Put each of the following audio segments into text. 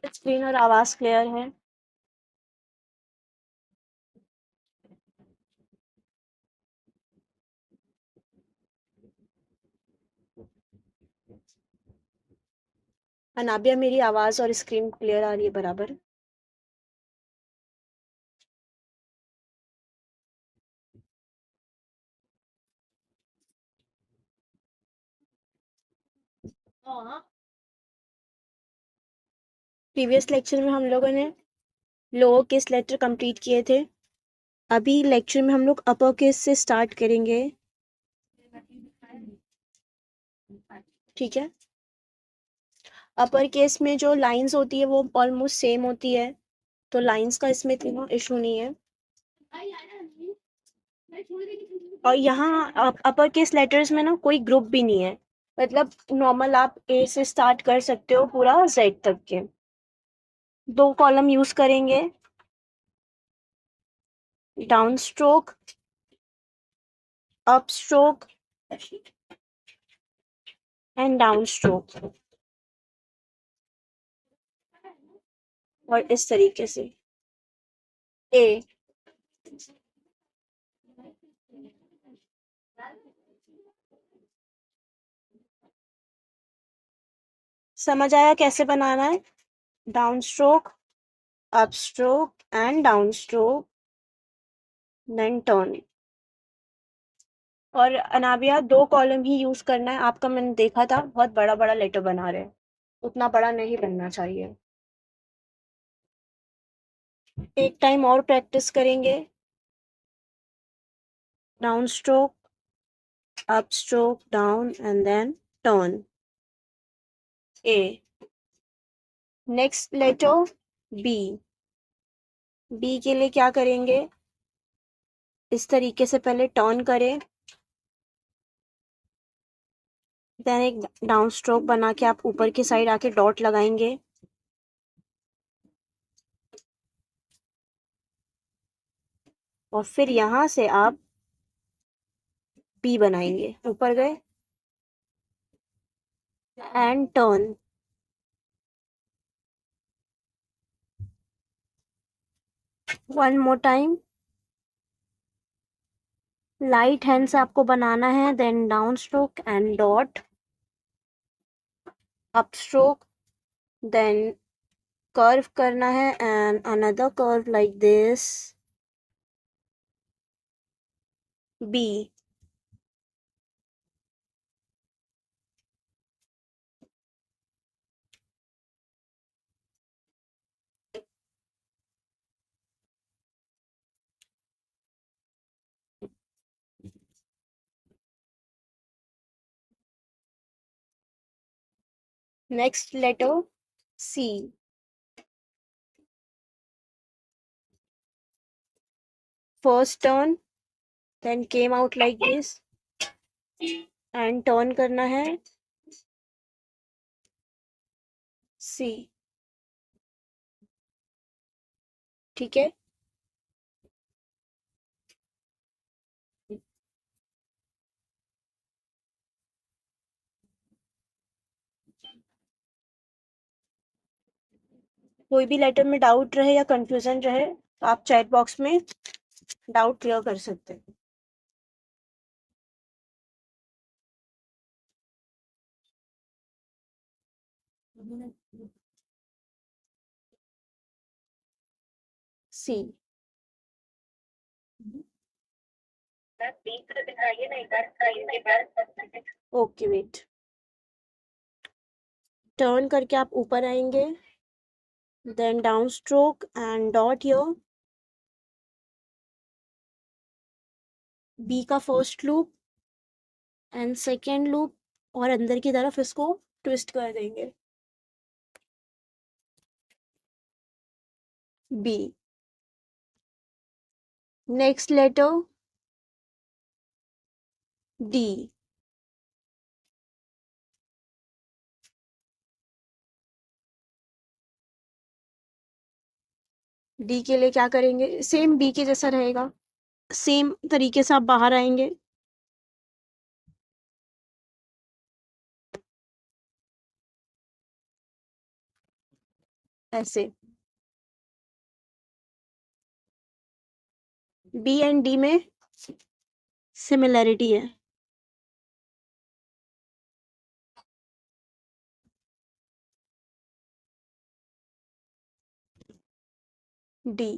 Screen और आवाज clear है? अनाबिया, मेरी आवाज और स्क्रीन क्लियर आ रही है बराबर? प्रीवियस लेक्चर में हम लोगों ने लोअर केस लेटर कंप्लीट किए थे। अभी लेक्चर में हम लोग अपर केस से स्टार्ट करेंगे। ठीक है। अपर केस में जो लाइंस होती है वो ऑलमोस्ट सेम होती है, तो लाइंस का इसमें इतना इशू नहीं है। और यहाँ अपर केस लेटर्स में ना कोई ग्रुप भी नहीं है, मतलब नॉर्मल आप ए से स्टार्ट कर सकते हो पूरा जेड तक के। 2 कॉलम यूज करेंगे, down stroke, up stroke and down stroke, और इस तरीके से ए। समझ आया कैसे बनाना है? Down stroke, up stroke and down stroke, then turn. और अनाबिया 2 कॉलम ही यूज करना है आपका, मैंने देखा था बहुत बड़ा बड़ा लेटर बना रहे हैं, उतना बड़ा नहीं बनना चाहिए। एक टाइम और प्रैक्टिस करेंगे। Down stroke, up stroke, down and then turn. A. Next letter B. B के लिए क्या करेंगे? इस तरीके से पहले टर्न करें, देन एक डाउन स्ट्रोक बना के आप ऊपर की साइड आके डॉट लगाएंगे। और फिर यहां से आप बी बनाएंगे, ऊपर गए and turn. One more time. Light hand से आपको बनाना है, then down stroke and dot, up stroke, then curve करना है and another curve like this, B. Next letter C. First turn, then came out like this and turn करना है सी। ठीक है। कोई भी लेटर में डाउट रहे या कंफ्यूजन रहे तो आप चैट बॉक्स में डाउट क्लियर कर सकते हैं। सी। Okay wait. टर्न करके आप ऊपर आएंगे, then down stroke and dot here, B का first loop and second loop, और अंदर की तरफ इसको ट्विस्ट कर देंगे, B. Next letter D. D के लिए क्या करेंगे? सेम बी के जैसा रहेगा, सेम तरीके से आप बाहर आएंगे, ऐसे। बी एंड डी में सिमिलैरिटी है। डी।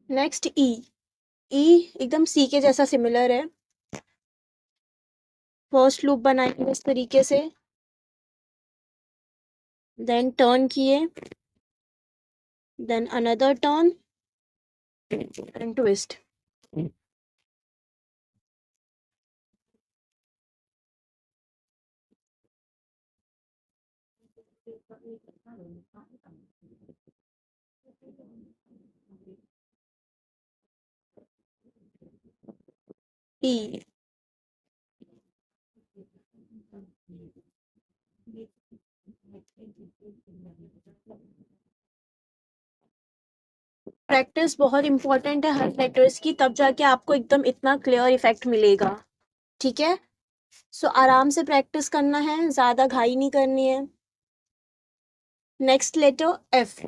नेक्स्ट ई। ई एकदम सी के जैसा सिमिलर है। फर्स्ट लूप बनाएंगे इस तरीके से, देन टर्न किए, then another turn and twist. E. Practice बहुत इंपॉर्टेंट है हर लेटर्स की, तब जाके आपको एकदम इतना क्लियर इफेक्ट मिलेगा। ठीक है, सो आराम से प्रैक्टिस करना है, ज्यादा घाई नहीं करनी है। Next letter F.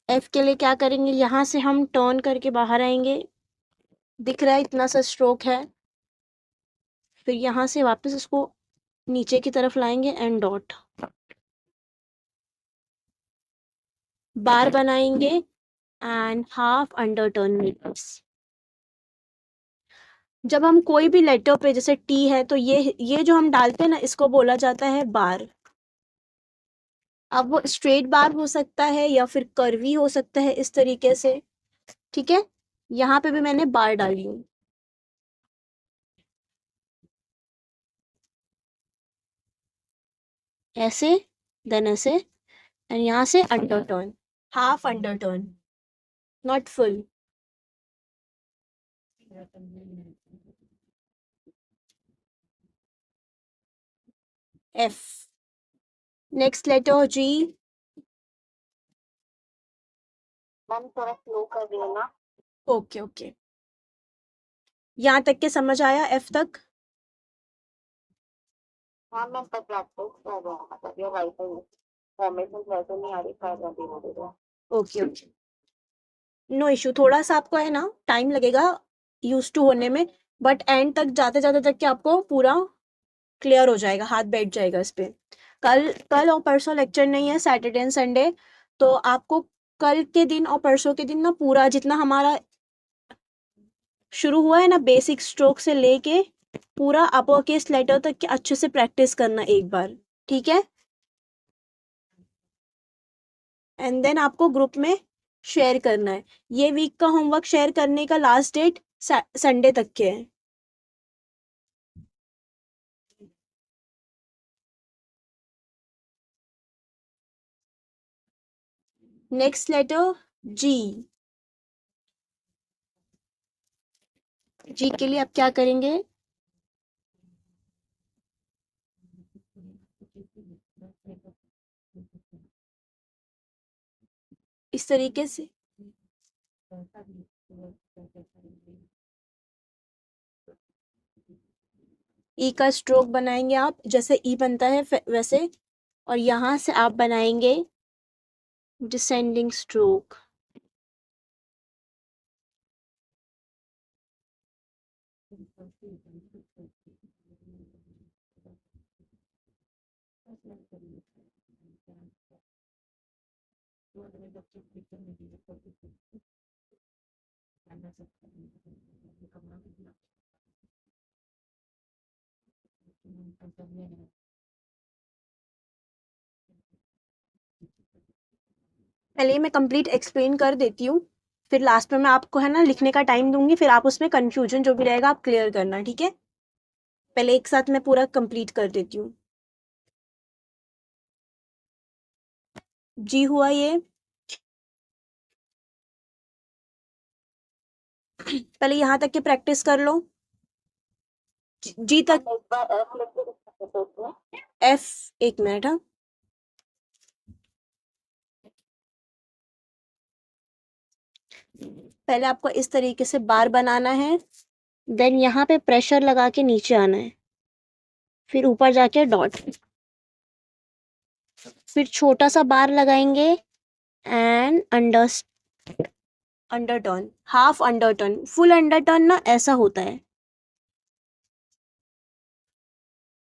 एफ के लिए क्या करेंगे, यहां से हम टर्न करके बाहर आएंगे, दिख रहा है इतना सा स्ट्रोक है, फिर यहां से वापस इसको नीचे की तरफ लाएंगे एंड डॉट, बार बनाएंगे and half under turn meters. जब हम कोई भी लेटर पे, जैसे टी है, तो ये जो हम डालते हैं ना, इसको बोला जाता है बार। अब वो स्ट्रेट बार हो सकता है या फिर कर्वी हो सकता है, इस तरीके से। ठीक है, यहाँ पे भी मैंने बार डाली हूँ ऐसे, देन ऐसे, एंड यहाँ से under turn, half under turn, not full. F. Next letter G. Ma'am थोड़ा स्लो कर देना। ओके ओके, यहाँ तक के समझ आया, एफ तक। हाँ मैं तक प्रैक्टिस कर रहा हूँ, मतलब ये राइटिंग फॉर्मेशन वैसे नहीं आ रही, कर रही हूँ। ओके ओके, नो इशू, थोड़ा सा आपको है ना टाइम लगेगा यूज टू होने में, बट एंड तक जाते जाते तक कि आपको पूरा क्लियर हो जाएगा, हाथ बैठ जाएगा इस पे। कल कल और परसों लेक्चर नहीं है, सैटरडे एंड संडे, तो आपको कल के दिन और परसों के दिन ना पूरा जितना हमारा शुरू हुआ है ना, बेसिक स्ट्रोक से लेके पूरा अपर केस लेटर तक के अच्छे से प्रैक्टिस करना एक बार। ठीक है, एंड देन आपको ग्रुप में शेयर करना है। ये वीक का होमवर्क शेयर करने का लास्ट डेट संडे तक के है। नेक्स्ट लेटर जी। जी के लिए आप क्या करेंगे, इस तरीके से ई का स्ट्रोक बनाएंगे आप, जैसे ई बनता है वैसे, और यहां से आप बनाएंगे डिसेंडिंग स्ट्रोक। पहले ही मैं कंप्लीट एक्सप्लेन कर देती हूँ, फिर लास्ट में मैं आपको है ना लिखने का टाइम दूंगी, फिर आप उसमें कंफ्यूजन जो भी रहेगा आप क्लियर करना। ठीक है, पहले एक साथ मैं पूरा कंप्लीट कर देती हूँ। जी हुआ ये, पहले यहाँ तक की प्रैक्टिस कर लो, जी तक। एफ, एक मिनट, हाँ। पहले आपको इस तरीके से बार बनाना है, देन यहाँ पे प्रेशर लगा के नीचे आना है, फिर ऊपर जाके डॉट, फिर छोटा सा बार लगाएंगे and under turn, half under turn. Full under turn ना ऐसा होता है,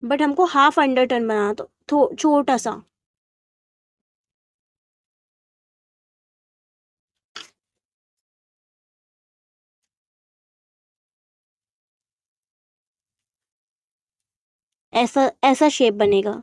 बट हमको हाफ अंडर टर्न बनाना, तो छोटा सा। ऐसा ऐसा शेप बनेगा।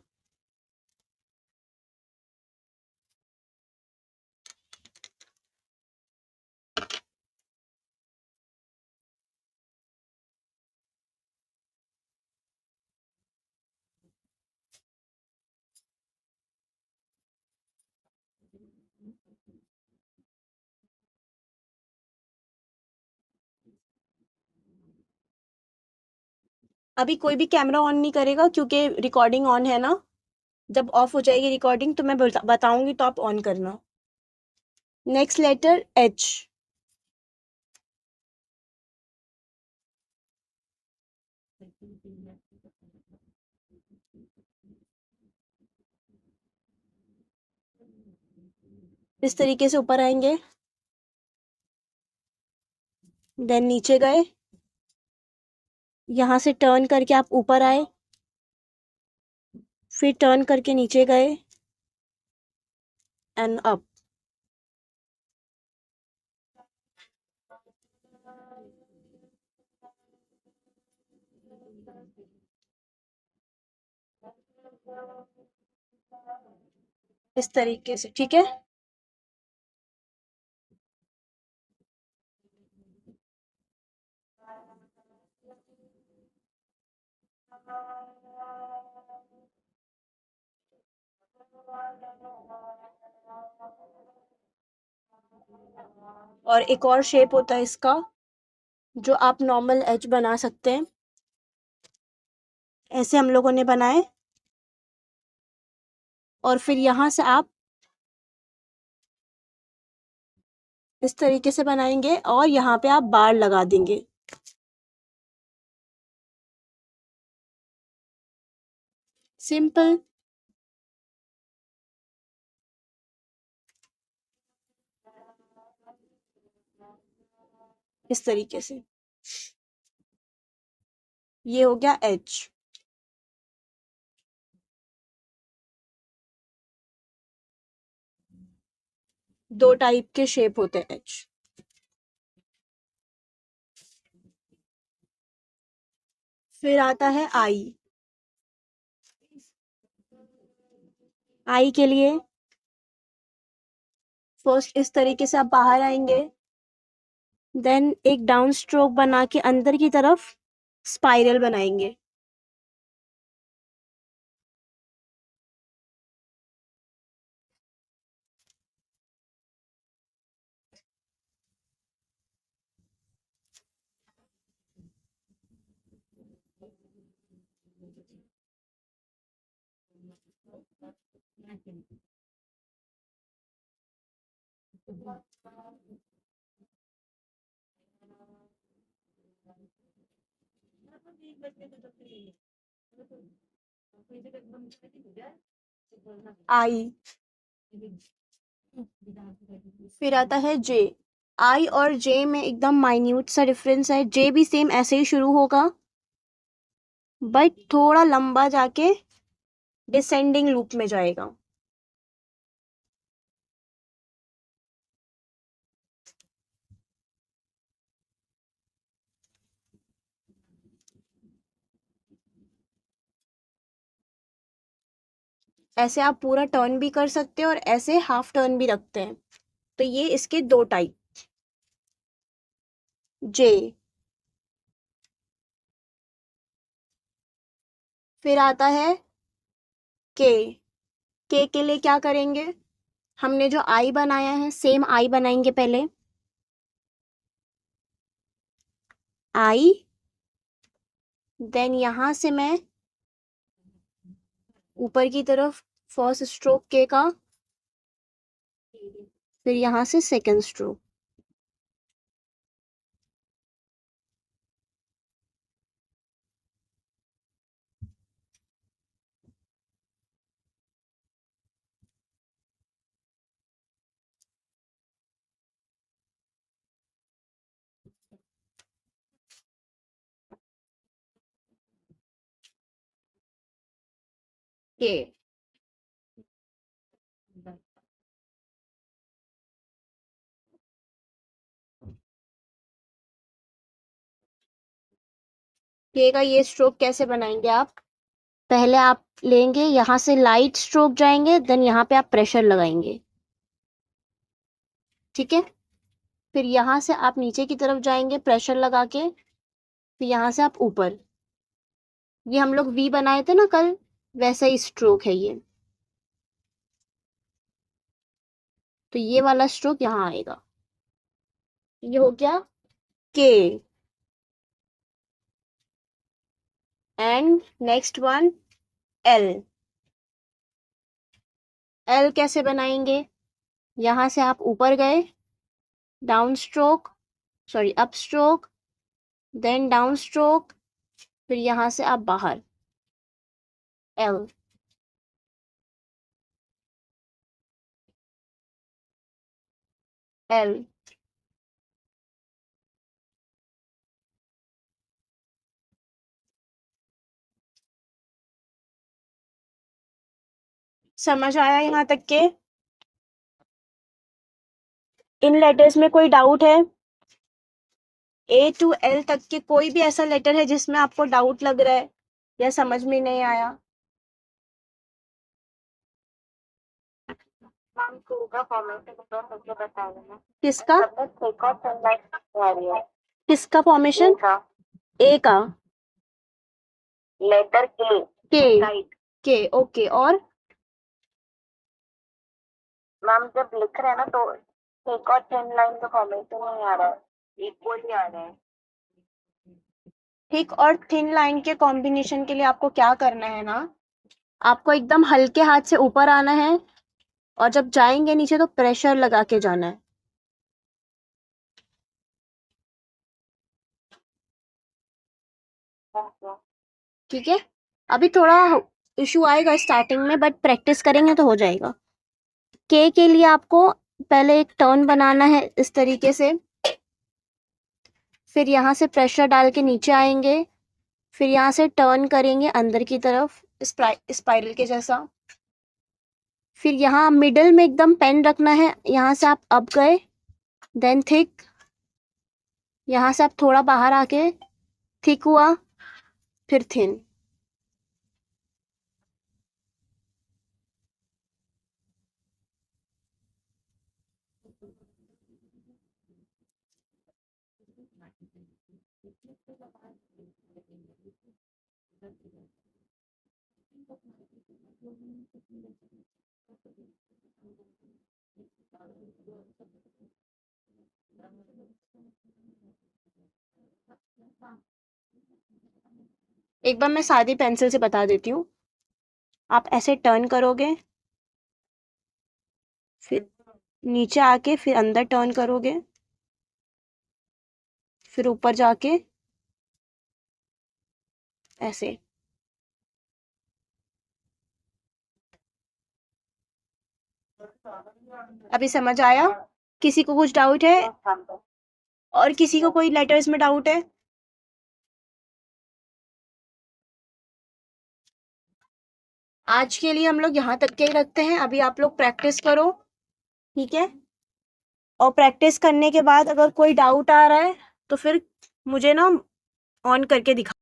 अभी कोई भी कैमरा ऑन नहीं करेगा क्योंकि रिकॉर्डिंग ऑन है ना। जब ऑफ हो जाएगी रिकॉर्डिंग तो मैं बताऊंगी तो आप ऑन करना। Next letter H. इस तरीके से ऊपर आएंगे, देन नीचे गए, यहाँ से टर्न करके आप ऊपर आए, फिर टर्न करके नीचे गए एंड अप। इस तरीके से, ठीक है। और एक और शेप होता है इसका, जो आप नॉर्मल एच बना सकते हैं। ऐसे हम लोगों ने बनाए, और फिर यहाँ से आप इस तरीके से बनाएंगे और यहाँ पे आप बार लगा देंगे। सिंपल। इस तरीके से ये हो गया एच। दो टाइप के शेप होते हैं एच। फिर आता है आई। आई के लिए फर्स्ट इस तरीके से आप बाहर आएंगे, देन एक डाउन स्ट्रोक बना के अंदर की तरफ स्पाइरल बनाएंगे। आई। फिर आता है जे। आई और जे में एकदम माइन्यूट सा डिफरेंस है। जे भी सेम ऐसे ही शुरू होगा, बट थोड़ा लंबा जाके डिसेंडिंग लूप में जाएगा। ऐसे आप पूरा टर्न भी कर सकते हैं और ऐसे हाफ टर्न भी रखते हैं। तो ये इसके दो टाइप। जे। फिर आता है के। के लिए क्या करेंगे, हमने जो आई बनाया है सेम आई बनाएंगे पहले। आई, देन यहां से मैं ऊपर की तरफ फर्स्ट स्ट्रोक के का, फिर यहां से सेकंड स्ट्रोक। के। के का ये स्ट्रोक कैसे बनाएंगे आप? पहले आप लेंगे, यहाँ से लाइट स्ट्रोक जाएंगे, देन यहाँ पे आप प्रेशर लगाएंगे, ठीक है। फिर यहाँ से आप नीचे की तरफ जाएंगे प्रेशर लगा के, फिर यहाँ से आप ऊपर। ये हम लोग वी बनाए थे ना कल, वैसा ही स्ट्रोक है ये। तो ये वाला स्ट्रोक यहाँ आएगा। ये हो गया K. And next one L. L कैसे बनाएंगे? यहाँ से आप ऊपर गए, down stroke, sorry up stroke, then down stroke, फिर यहाँ से आप बाहर, एल। एल। समझ आया यहाँ तक के? इन लेटर्स में कोई डाउट है? ए टू एल तक के कोई भी ऐसा लेटर है जिसमें आपको डाउट लग रहा है या समझ में नहीं आया? किसका? किसका फॉर्मेशन? ए का। लेटर के ओके। और मैम जब लिख रहे हैं ना तो एक और 10 लाइन का फॉर्मेशन नहीं आ रहा है, इक्वल ही आ रहा है। थिक और थिन लाइन के कॉम्बिनेशन के लिए आपको क्या करना है ना, आपको एकदम हल्के हाथ से ऊपर आना है, और जब जाएंगे नीचे तो प्रेशर लगा के जाना है। ठीक है। अभी थोड़ा इशू आएगा स्टार्टिंग में, बट प्रैक्टिस करेंगे तो हो जाएगा। के लिए आपको पहले एक टर्न बनाना है इस तरीके से, फिर यहाँ से प्रेशर डाल के नीचे आएंगे, फिर यहाँ से टर्न करेंगे अंदर की तरफ स्पाइरल के जैसा, फिर यहाँ मिडल में एकदम पेन रखना है, यहाँ से आप अप गए, देन थिक, यहाँ से आप थोड़ा बाहर आके थिक हुआ, फिर थिन। एक बार मैं सादी पेंसिल से बता देती हूँ। आप ऐसे टर्न करोगे, फिर नीचे आके फिर अंदर टर्न करोगे, फिर ऊपर जाके ऐसे। अभी समझ आया? किसी को कुछ डाउट है? और किसी को कोई लेटर्स में डाउट है? आज के लिए हम लोग यहाँ तक के ही रखते हैं। अभी आप लोग प्रैक्टिस करो, ठीक है। और प्रैक्टिस करने के बाद अगर कोई डाउट आ रहा है तो फिर मुझे ना ऑन करके दिखा।